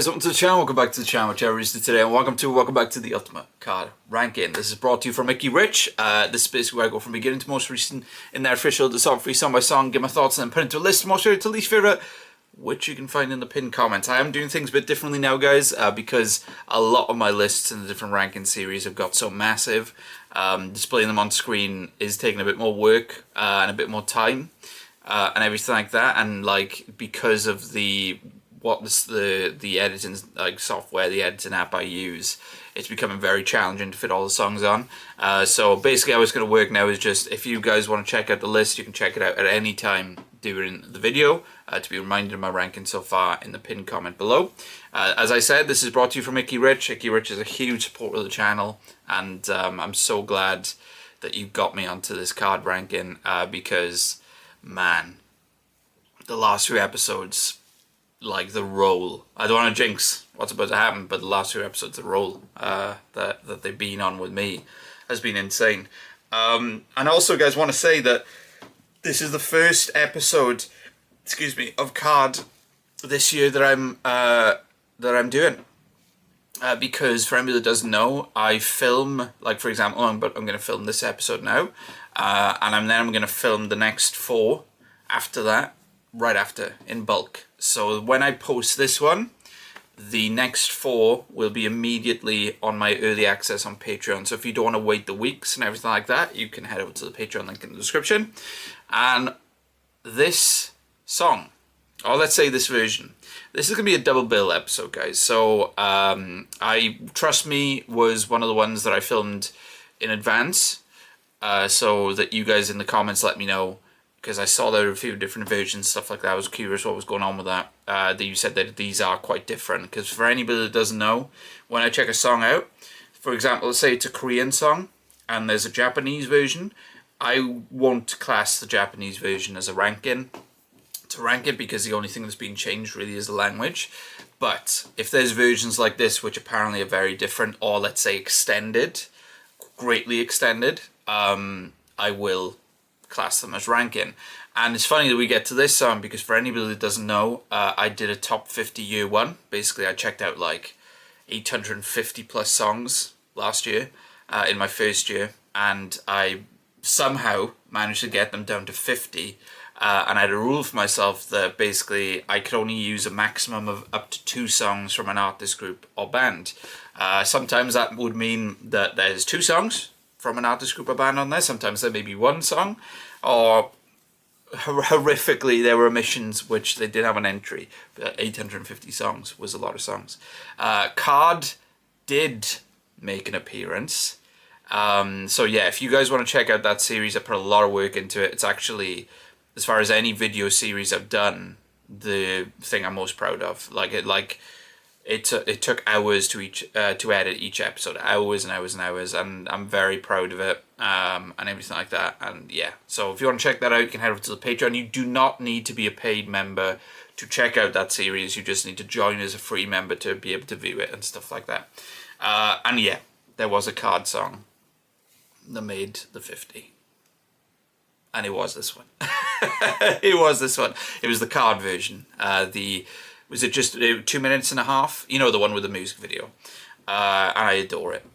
Welcome to the channel, welcome back to the channel, Cherries today, and welcome back to the Ultimate Card Ranking. This is brought to you from Mickey Rich. This is basically where I go from beginning to most recent in their official discography, song by song, give my thoughts, and then put into a list, most favorite to least favorite, which you can find in the pinned comments. I am doing things a bit differently now, guys, because a lot of my lists in the different ranking series have got so massive. Displaying them on screen is taking a bit more work and a bit more time and everything like that, and like because of the editing software, the editing app I use, it's becoming very challenging to fit all the songs on. So basically how it's going to work now is just, if you guys want to check out the list, you can check it out at any time during the video to be reminded of my ranking so far in the pinned comment below. As I said, this is brought to you from Mickey Rich. Mickey Rich is a huge supporter of the channel, and I'm so glad that you got me onto this card ranking because, man, the last few episodes, like the roll, I don't want to jinx what's about to happen, but the last few episodes, the roll that they've been on with me has been insane. And also, guys, want to say that this is the first episode, excuse me, of KARD this year that I'm doing. Because for anybody that doesn't know, I film, like for example, I'm going to film this episode now, and I'm going to film the next 4 after that, right after, in bulk. So when I post this one, the next 4 will be immediately on my early access on Patreon. So if you don't want to wait the weeks and everything like that, you can head over to the Patreon link in the description. And this song, or let's say this version, this is going to be a double bill episode, guys. So Trust Me was one of the ones that I filmed in advance, so that you guys in the comments let me know, because I saw there were a few different versions, stuff like that. I was curious what was going on with that. That you said that these are quite different, because for anybody that doesn't know, when I check a song out, for example, let's say it's a Korean song and there's a Japanese version, I won't class the Japanese version as a ranking to rank it, because the only thing that's been changed really is the language. But if there's versions like this which apparently are very different, or let's say extended, greatly extended, I will class them as ranking. And it's funny that we get to this song, because for anybody that doesn't know, I did a top 50 year one. Basically, I checked out like 850 plus songs last year in my first year, and I somehow managed to get them down to 50. And I had a rule for myself that basically I could only use a maximum of up to 2 songs from an artist, group or band. Sometimes that would mean that there's 2 songs from an artist, group or band on there. Sometimes there may be 1 song, or horrifically there were omissions which they did have an entry. But 850 songs was a lot of songs. KARD did make an appearance. So yeah, if you guys want to check out that series, I put a lot of work into it. It's actually, as far as any video series I've done, the thing I'm most proud of. It took hours to edit each episode, hours and hours and hours, and I'm very proud of it, and everything like that. And yeah, so if you want to check that out, you can head over to the Patreon. You do not need to be a paid member to check out that series. You just need to join as a free member to be able to view it and stuff like that. And yeah, there was a KARD song that made the 50. And it was this one. It was this one. It was the KARD version. Was it just 2 minutes and a half? You know, the one with the music video. And I adore it.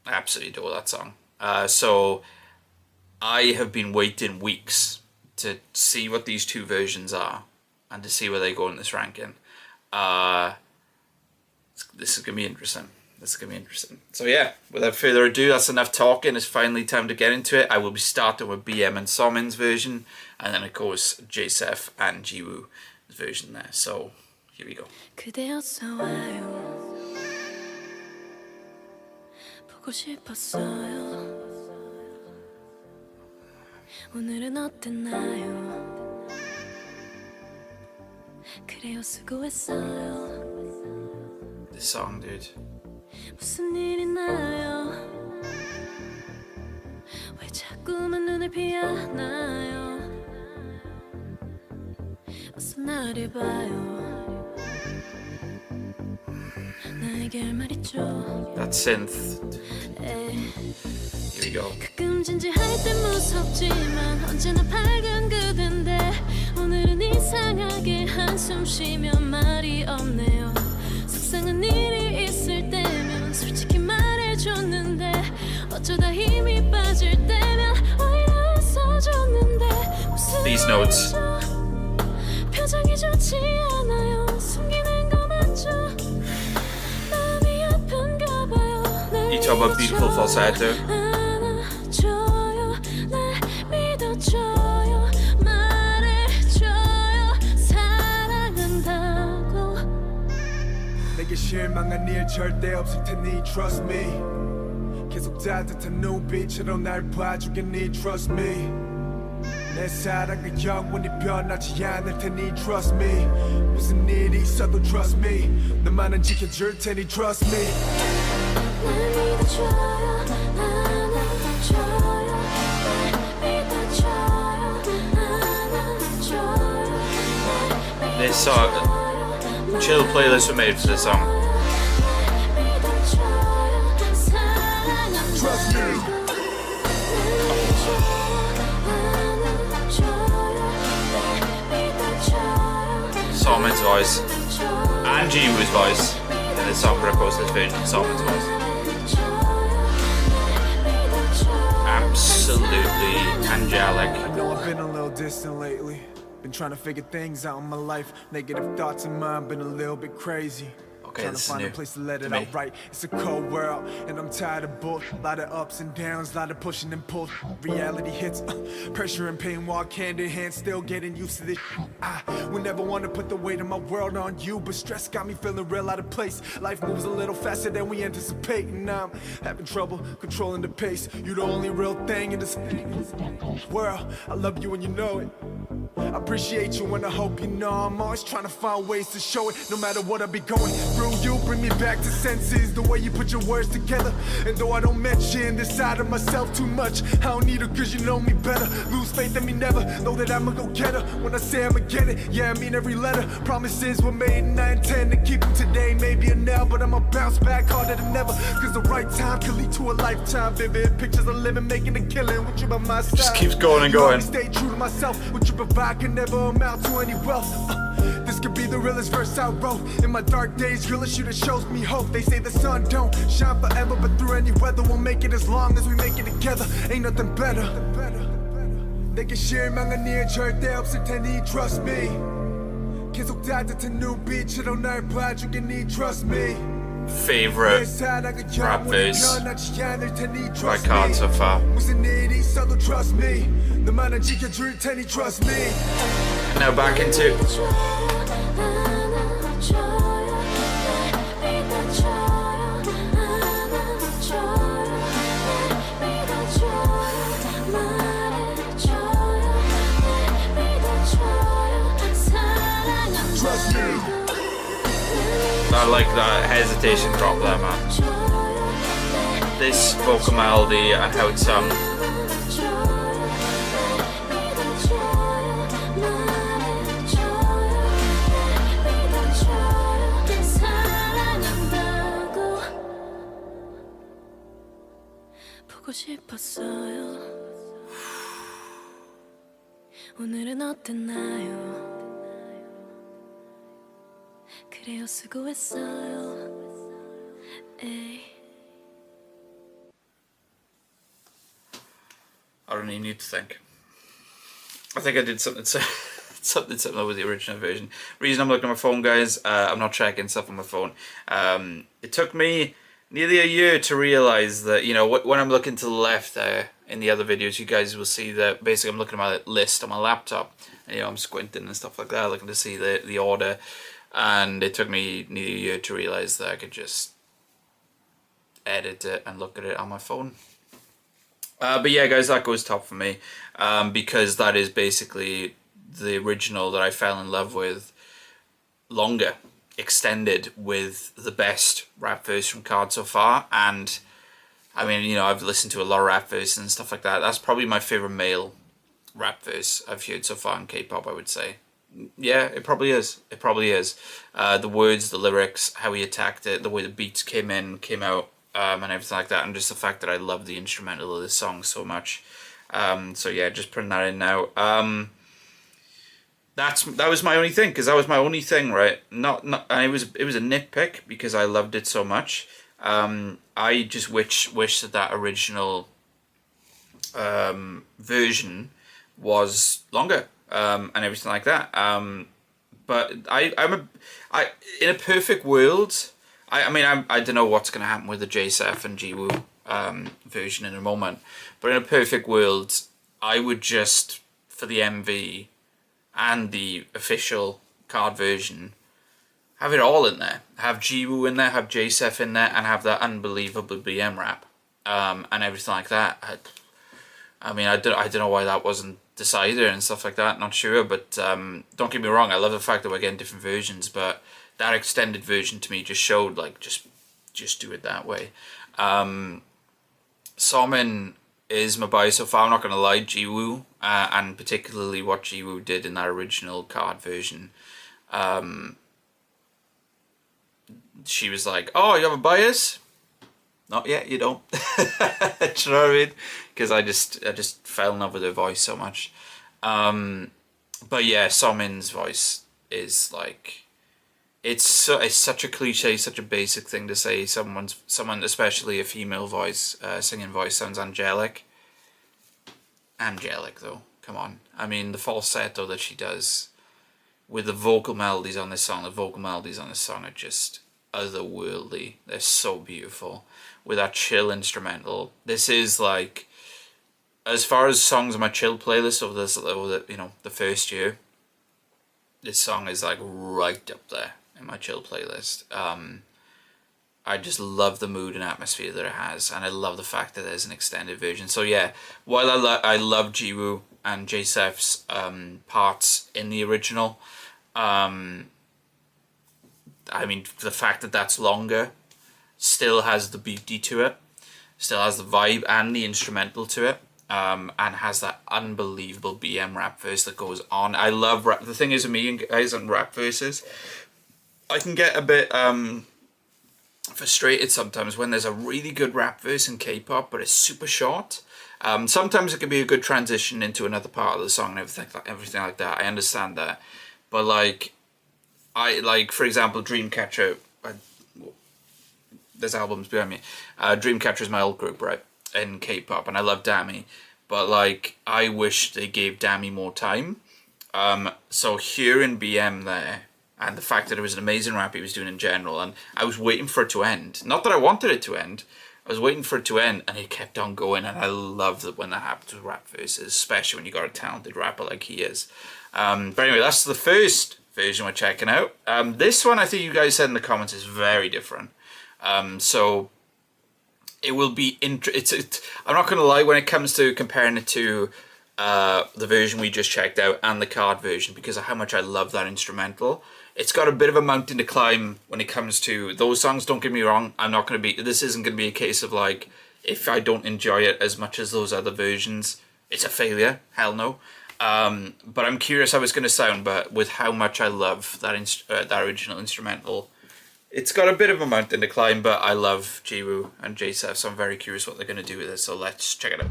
I absolutely adore that song. So I have been waiting weeks to see what these 2 versions are and to see where they go in this ranking. This is going to be interesting. This is going to be interesting. So yeah, without further ado, that's enough talking. It's finally time to get into it. I will be starting with BM and SOMIN's version, and then of course JSEPH and JIWOO's version there. So here we go. This song, dude. 무슨 일 있나요? 자꾸만 눈을 피하나요 어서 나를 봐요 나에게 할 말 있죠 That synth. Here we go. 가끔 진지할 땐 무섭지만 언제나 밝은 그댄데 오늘은 이상하게 한숨 쉬며 말이 없네요 속상한 일이 있을 때면 솔직히 말해줬는데 어쩌다 힘이 빠질 때면 오히려 웃어줬는데 무슨 These notes. 표정이 좋지 않아요 숨기는 거 맞죠 마음이 아픈가 봐요 You talk about beautiful falsetto. 안아줘요 날 믿어줘요 말해줘요 사랑한다고 내게 실망한 일 절대 없을 테니 trust me 계속 따뜻한 눈빛으로 날 봐주겠니 trust me 내 사랑은 영원히 변하지 않을 테니 trust me 무슨 일이 있어도 trust me 너만은 지켜줄 테니 trust me 날 믿어줘요 안아줘요 날 믿어줘요 안아줘요 This song, chill playlist we made for this song. trust me SOMIN's voice and JIWOO's voice in this song, but of course this version of SOMIN's voice. Absolutely angelic. I know I've been a little distant lately been trying to figure things out in my life negative thoughts in mind been a little bit crazy Okay, trying to this is find new a place to let to it me. out right. It's a cold world, and I'm tired of both. A lot of ups and downs, a lot of pushing and pulls. Reality hits, pressure and pain walk hand in hand. Still getting used to this. I would never want to put the weight of my world on you, but stress got me feeling real out of place. Life moves a little faster than we anticipate, and I'm having trouble controlling the pace. You're the only real thing in this world. I love you and you know it. I appreciate you and I hope you know I'm always trying to find ways to show it. No matter what I be going through, you bring me back to senses. The way you put your words together. And though I don't mention this side of myself too much, I don't need her cause you know me better. Lose faith in me never, know that I'ma go get her. When I say I'ma get it, yeah I mean every letter. Promises were made and I intend to keep them today. Maybe a now, but I'ma bounce back harder than ever. Cause the right time could lead to a lifetime. Vivid pictures of living, making a killing with you by my side. Just keeps going and You going. always stay true to myself. What you provide can never amount to any wealth. This could be the realest verse I wrote. In my dark days, you're the shoe that shows me hope. They say the sun don't shine forever, but through any weather we'll make it as long as we make it together. Ain't nothing better. 내게 실망한 일 절대 없을 테니 trust me. 계속 따뜻한 눈빛으로 날 봐주겠니 trust me. Favorite rap verse by KARD so far. 무슨 일이 있어도 trust me. 너만은 지켜줄 테니 trust me. Now back into trust me. I like that hesitation drop there, man. This vocal melody and how it's sung. 보고 싶었어요. 오늘은 어땠나요? 그래요 수고했어요. 에이. I don't even need to think. I think I did something similar with the original version. Reason I'm looking at my phone, guys, I'm not checking stuff on my phone. It took me nearly a year to realize that, you know, when I'm looking to the left there in the other videos, you guys will see that basically I'm looking at my list on my laptop. And, you know, I'm squinting and stuff like that, looking to see the order. And it took me nearly a year to realize that I could just edit it and look at it on my phone. But yeah, guys, that goes top for me, because that is basically the original that I fell in love with longer, extended with the best rap verse from KARD so far, and I mean, you know, I've listened to a lot of rap verses and stuff like that. That's probably my favorite male rap verse I've heard so far in K-pop, I would say. Yeah, it probably is. It probably is. The words, the lyrics, how he attacked it, the way the beats came in, came out, and everything like that, and just the fact that I love the instrumental of this song so much. So yeah, just putting that in now. That was my only thing, because that was my only thing, right? Not, and it was a nitpick because I loved it so much. I just wish that original version was longer, and everything like that. But I'm in a perfect world. I mean, I don't know what's gonna happen with the JSEPH and JIWOO version in a moment. But in a perfect world, I would just, for the MV and the official KARD version, have it all in there. Have JIWOO in there, have JSEPH in there, and have that unbelievable BM rap, and everything like that. I mean, I don't know why that wasn't decided and stuff like that. Not sure, but don't get me wrong. I love the fact that we're getting different versions, but that extended version to me just showed like just do it that way. SOMIN is my bias so far. I'm not gonna lie, JIWOO, and particularly what JIWOO did in that original KARD version. She was like, "Oh, you have a bias? Not yet, you don't." Do you know what I mean? Because I just fell in love with her voice so much. But yeah, SOMIN's voice is like, it's such a cliche, such a basic thing to say. Someone, especially a female voice, singing voice, sounds angelic. Angelic though, come on. I mean, the falsetto that she does with the vocal melodies on this song. The vocal melodies on this song are just otherworldly. They're so beautiful with that chill instrumental. This is like, as far as songs on my chill playlist over this, you know, the first year, this song is like right up there in my chill playlist. I just love the mood and atmosphere that it has, and I love the fact that there's an extended version. So yeah, while I love JIWOO and JSEPH's parts in the original, I mean, the fact that that's longer still has the beauty to it, still has the vibe and the instrumental to it, and has that unbelievable BM rap verse that goes on. I love rap. The thing is with me guys on rap verses, I can get a bit frustrated sometimes when there's a really good rap verse in K-pop, but it's super short. Sometimes it can be a good transition into another part of the song and everything like that. I understand that, but like, for example, Dreamcatcher. There's albums behind me. Dreamcatcher is my old group, right, in K-pop, and I love Dami, but like, I wish they gave Dami more time. So hearing BM there, and the fact that it was an amazing rap he was doing in general, and I was waiting for it to end. Not that I wanted it to end. I was waiting for it to end, and it kept on going, and I love that when that happens with rap verses, especially when you got a talented rapper like he is. But anyway, that's the first version we're checking out. This one, I think you guys said in the comments, is very different. So it will be I'm not gonna lie, when it comes to comparing it to the version we just checked out and the KARD version, because of how much I love that instrumental. It's got a bit of a mountain to climb when it comes to those songs. Don't get me wrong, this isn't gonna be a case of like, if I don't enjoy it as much as those other versions, it's a failure. Hell no. But I'm curious how it's gonna sound. But with how much I love that original instrumental, it's got a bit of a mountain to climb. But I love JIWOO and JSEPH, so I'm very curious what they're gonna do with it. So let's check it out.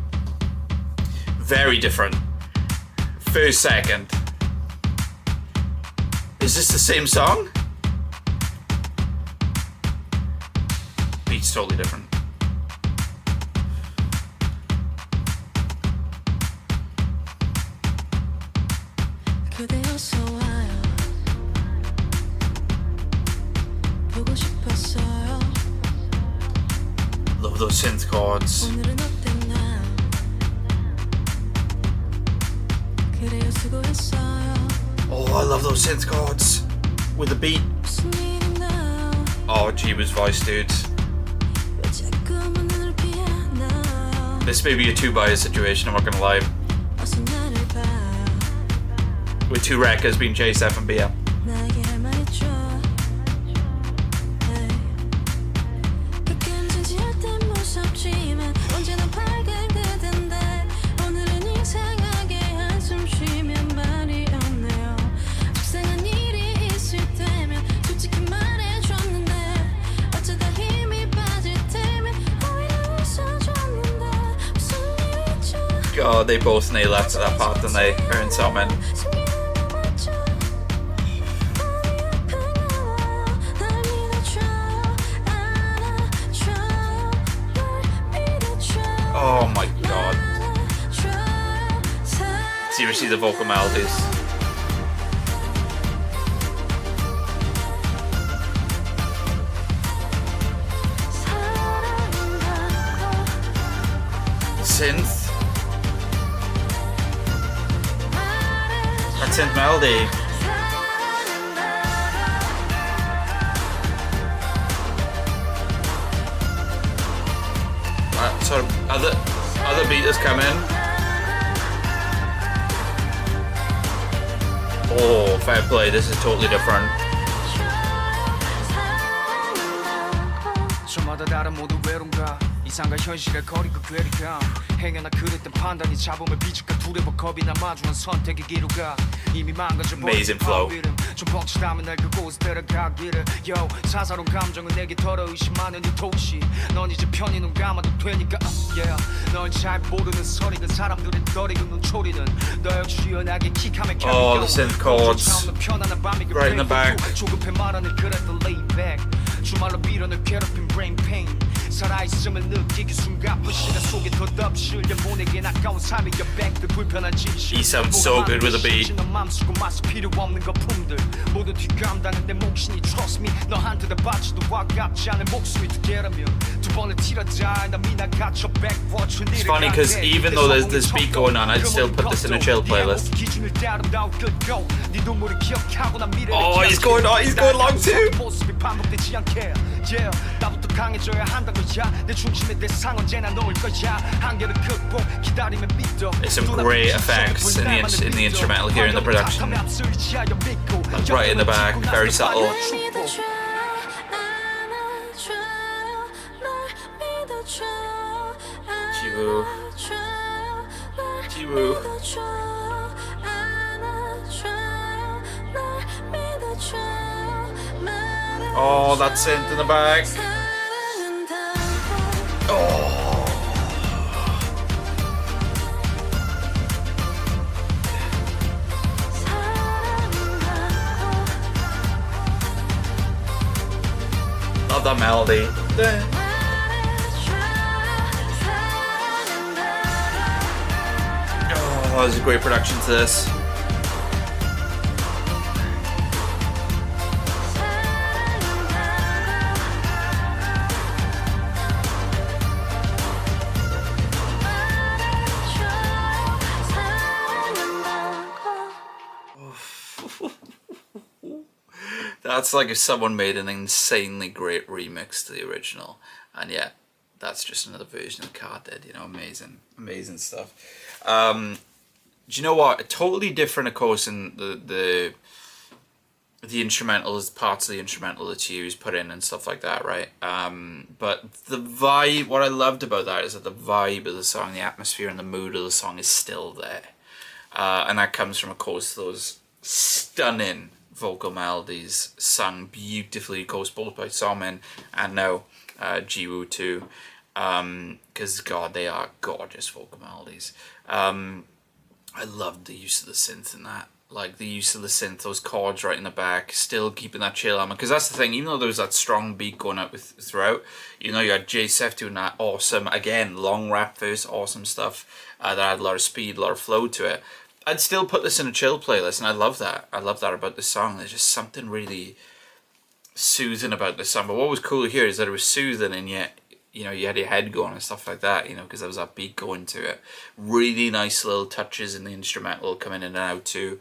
Very different. First second. Is this the same song? Beat's totally different. 그대여서 와요. 보고 싶었어요. Love those synth chords. 오늘은 어땠나요? 그래요 수고했어요. Oh, I love those synth chords with the beat. 무슨 일 있나요? Oh, JIWOO's voice, dude. 왜 자꾸만 눈을 피하나요? This may be a two-bias situation, I'm not gonna lie. 어서 나를 봐요. With two records being JSEPH and BM. 나에게 할 말 있죠. 에이. 가끔 진지할 땐 무섭지만 God, they both nail that part, don't they? Her and SOMIN. Oh my god. Seriously, the vocal melodies. Synth. That synth melody. Sort of other beaters come in. Oh, fair play. This is totally different. 저마다 다른 모두 외로움과 이상과 현실의 거리가 괴리감 행여나 그랬던 판단이 잡음을 비줄까 두려워 겁이 나 마주한 선택의 기로가 이미 망가져 버린 Amazing flow. 좀 벅차다면 날 그곳에 데려가기를 Yo 사사로운 감정은 내게 덜어 의심하는 이 도시 넌 이제 편히 눈 감아도 되니까 yeah 널 잘 모르는 소리는 사람들의 떨리는 눈초리는 너 역시 연하게 킥하며 Oh, the synth chords right in the back. 조급해 말하는 그랬던 laid back 주말로 밀어낼 괴롭힌 brain pain 살아있음을 느끼기 숨가쁜 시간 속에 덧없 실려 보내긴 아까운 삶의 여백들 불편한 진실 He sounds so good with a beat. 맘쓰고 맛이 필요 없는 거품들 모두 뒷감당은 내 몫이니 trust me 너한테 다 바치도 와깝지 않은 목숨이 두 개라면 두 번을 튀어자 나 미나 갇혀 backwards It's funny because even though there's this beat going on, I'd still put this in a chill playlist. Oh, he's going long too. 나부터 강해져야 한다는 거야 내 중심에 내 상 언제나 넣을 거야 한계를 극복 기다리면 믿어 There's some great effects in the instrumental here in the production. Like right in the back, very subtle. JIWOO. JIWOO. Oh, that synth in the back. Oh. Love that melody. Oh, there's a great production to this. That's like if someone made an insanely great remix to the original, and yeah, that's just another version of KARD did, you know, amazing stuff. Do you know what? A totally different, of course, in the instrumentals, parts of the instrumental that Jiwoo's put in and stuff like that, right? But the vibe, what I loved about that is that the vibe of the song, the atmosphere and the mood of the song is still there. And that comes from, of course, those stunning vocal melodies sung beautifully, of course, both by SOMIN and now JIWOO too, because God, they are gorgeous vocal melodies. I loved the use of the synth in that, like the use of the synth, those chords right in the back, still keeping that chill element, because that's the thing, even though there was that strong beat going out throughout, you know, you had J.SEPH doing that awesome, again, long rap verse, awesome stuff, that had a lot of speed, a lot of flow to it. I'd still put this in a chill playlist, and I love that. I love that about this song. There's just something really soothing about this song. But what was cool here is that it was soothing, and yet, you know, you had your head going and stuff like that, you know, because there was that beat going to it. Really nice little touches in the instrumental coming in and out too,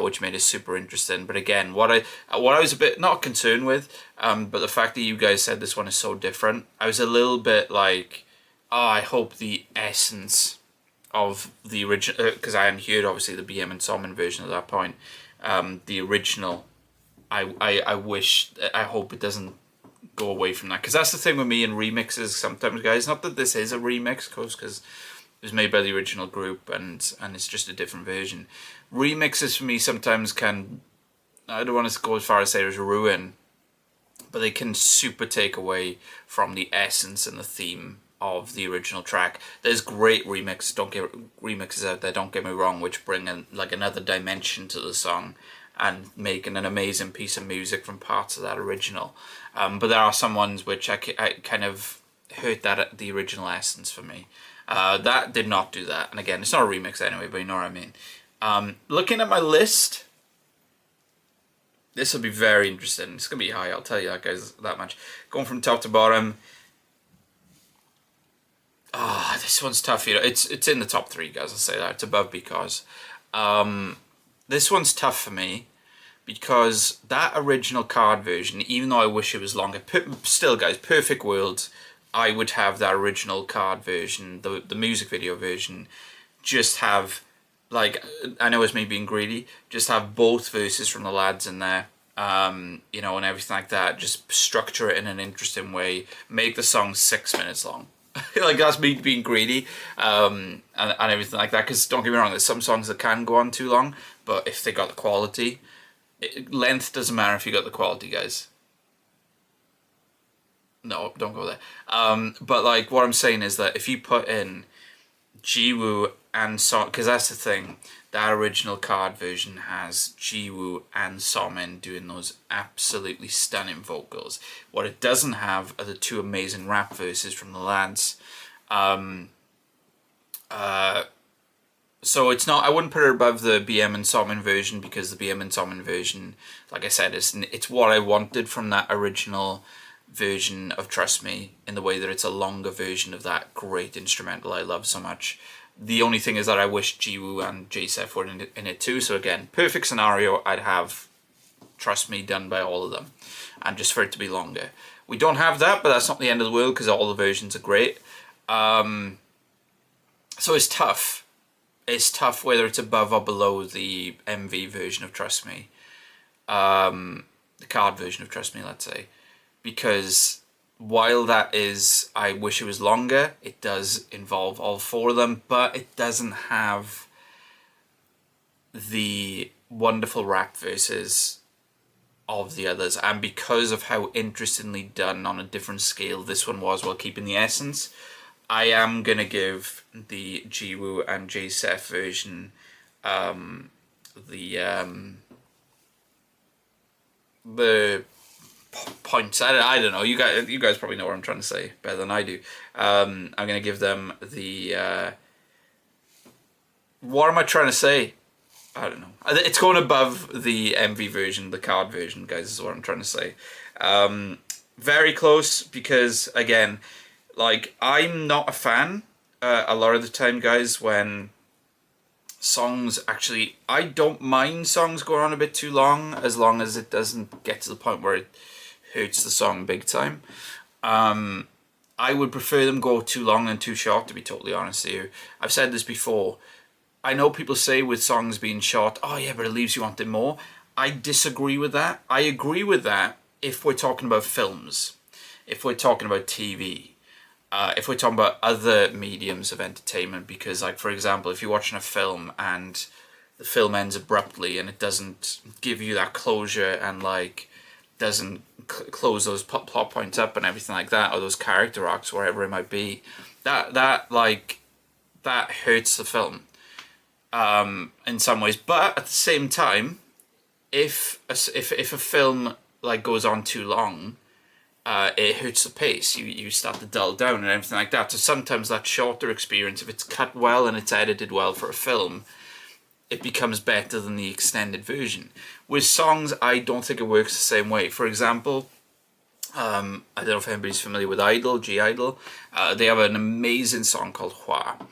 which made it super interesting. But again, what I was a bit not concerned with, but the fact that you guys said this one is so different, I was a little bit like, oh, I hope the essence of the original, because I hadn't heard obviously the BM and SOMIN version at that point, the original, I hope it doesn't go away from that, because that's the thing with me in remixes sometimes, guys. Not that this is a remix, of course, because it was made by the original group and it's just a different version. Remixes for me sometimes can, I don't want to go as far as say as ruin, but they can super take away from the essence and the theme of the original track. There's great remixes out there, don't get me wrong, which bring in like another dimension to the song and making an amazing piece of music from parts of that original. But there are some ones which I kind of hurt that the original essence for me. That did not do that. And again, it's not a remix anyway, but you know what I mean. Looking at my list, this will be very interesting. It's going to be high, I'll tell you that, guys, that much. Going from top to bottom. This one's tough. You know, it's in the top 3, guys, I'll say that. It's above Because. This one's tough for me because that original KARD version, even though I wish it was longer, still, guys, perfect world, I would have that original KARD version, the music video version, just have, like, I know it's me being greedy, just have both verses from the lads in there, you know, and everything like that. Just structure it in an interesting way. Make the song 6 minutes long. Like, that's me being greedy, and everything like that. Because don't get me wrong, there's some songs that can go on too long, but if they got the quality, length doesn't matter if you got the quality, guys. No, don't go there. But like, what I'm saying is that if you put in JIWOO and SOMIN, because that's the thing, that original KARD version has JIWOO and SOMIN doing those absolutely stunning vocals. What it doesn't have are the 2 amazing rap verses from the lads. So it's not, I wouldn't put it above the BM and SOMIN version, because the BM and SOMIN version, like I said, it's what I wanted from that original version of Trust Me, in the way that it's a longer version of that great instrumental I love so much. The only thing is that I wish JIWOO and J.SEPH were in it too. So again, perfect scenario, I'd have Trust Me done by all of them, and just for it to be longer. We don't have that, but that's not the end of the world, because all the versions are great. So it's tough. It's tough whether it's above or below the MV version of Trust Me. The KARD version of Trust Me, let's say. Because while that is, I wish it was longer, it does involve all 4 of them, but it doesn't have the wonderful rap verses of the others. And because of how interestingly done on a different scale this one was while keeping the essence, I am going to give the JIWOO and JSEPH version the points. I don't know. You guys probably know what I'm trying to say better than I do. I'm going to give them the... what am I trying to say? I don't know. It's going above the MV version, the KARD version, guys, is what I'm trying to say. Very close, because, again, like, I'm not a fan a lot of the time, guys, when songs actually... I don't mind songs going on a bit too long as it doesn't get to the point where it hurts the song big time. I would prefer them go too long than too short, to be totally honest with you. I've said this before. I know people say with songs being short, oh yeah, but it leaves you wanting more. I disagree with that. I agree with that if we're talking about films, if we're talking about TV, if we're talking about other mediums of entertainment. Because, like, for example, if you're watching a film and the film ends abruptly and it doesn't give you that closure and, like, doesn't close those plot points up and everything like that, or those character arcs, wherever it might be, that hurts the film in some ways. But at the same time, if a film, like, goes on too long, it hurts the pace. You start to dull down and everything like that. So sometimes that shorter experience, if it's cut well and it's edited well for a film, it becomes better than the extended version. With songs, I don't think it works the same way. For example, I don't know if anybody's familiar with Idol, G-Idol. They have an amazing song called Hwa.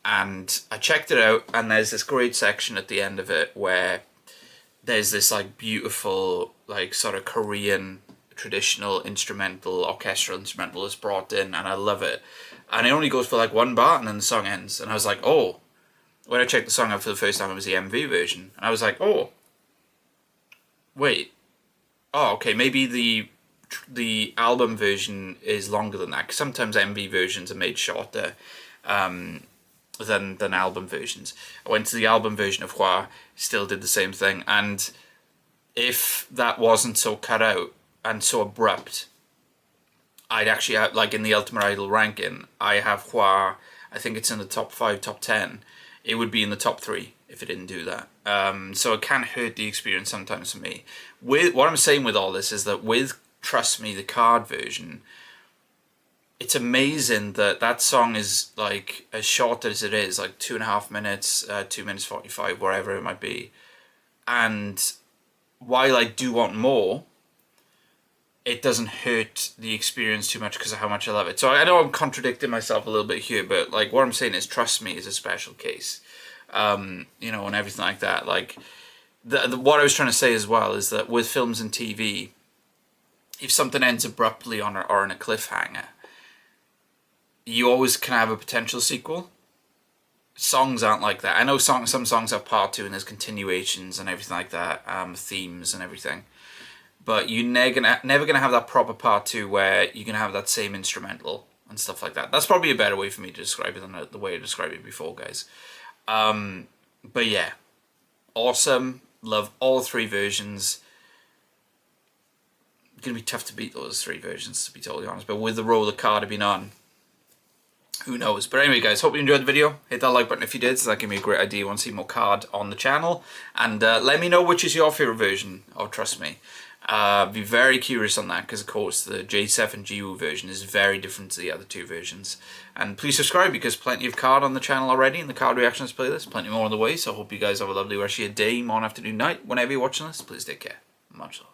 And I checked it out, and there's this great section at the end of it where there's this, like, beautiful, like, sort of Korean traditional instrumental, orchestral instrumental that's brought in, and I love it. And it only goes for, like, 1 bar, and then the song ends. And I was like, oh. When I checked the song out for the first time, it was the MV version. And I was like, oh. Wait. Oh, okay, maybe the album version is longer than that. Because sometimes MV versions are made shorter than album versions. I went to the album version of Hwa, still did the same thing. And if that wasn't so cut out and so abrupt, I'd actually have, like in the Ultimate Idol ranking, I have Hwa, I think it's in the top 5, top 10. It would be in the top 3 if it didn't do that. So it can hurt the experience sometimes for me. With what I'm saying with all this is that with Trust Me, the KARD version, it's amazing that that song is like as short as it is, like 2.5 minutes, 2 minutes 45, wherever it might be. And while I do want more, it doesn't hurt the experience too much because of how much I love it. So I know I'm contradicting myself a little bit here, but like what I'm saying is Trust Me is a special case. You know, and everything like that. Like what I was trying to say as well is that with films and TV, if something ends abruptly or on a cliffhanger, you always can have a potential sequel. Songs aren't like that. I know some songs have part 2 and there's continuations and everything like that, themes and everything. But you're never gonna have that proper part 2 where you're gonna have that same instrumental and stuff like that. That's probably a better way for me to describe it than the way I described it before, guys. But yeah, awesome. Love all 3 versions. It's gonna be tough to beat those 3 versions, to be totally honest. But with the role that KARD have been on, who knows? But anyway, guys, hope you enjoyed the video. Hit that like button if you did, so that gave me a great idea. You want to see more KARD on the channel. And let me know which is your favourite version of Trust Me. Be very curious on that, because of course the J.SEPH and JIWOO version is very different to the other 2 versions. And please subscribe, because plenty of KARD on the channel already in the KARD reactions playlist. Plenty more on the way, so I hope you guys have a lovely rest of your day, morning, afternoon, night. Whenever you're watching this, please take care. Much love.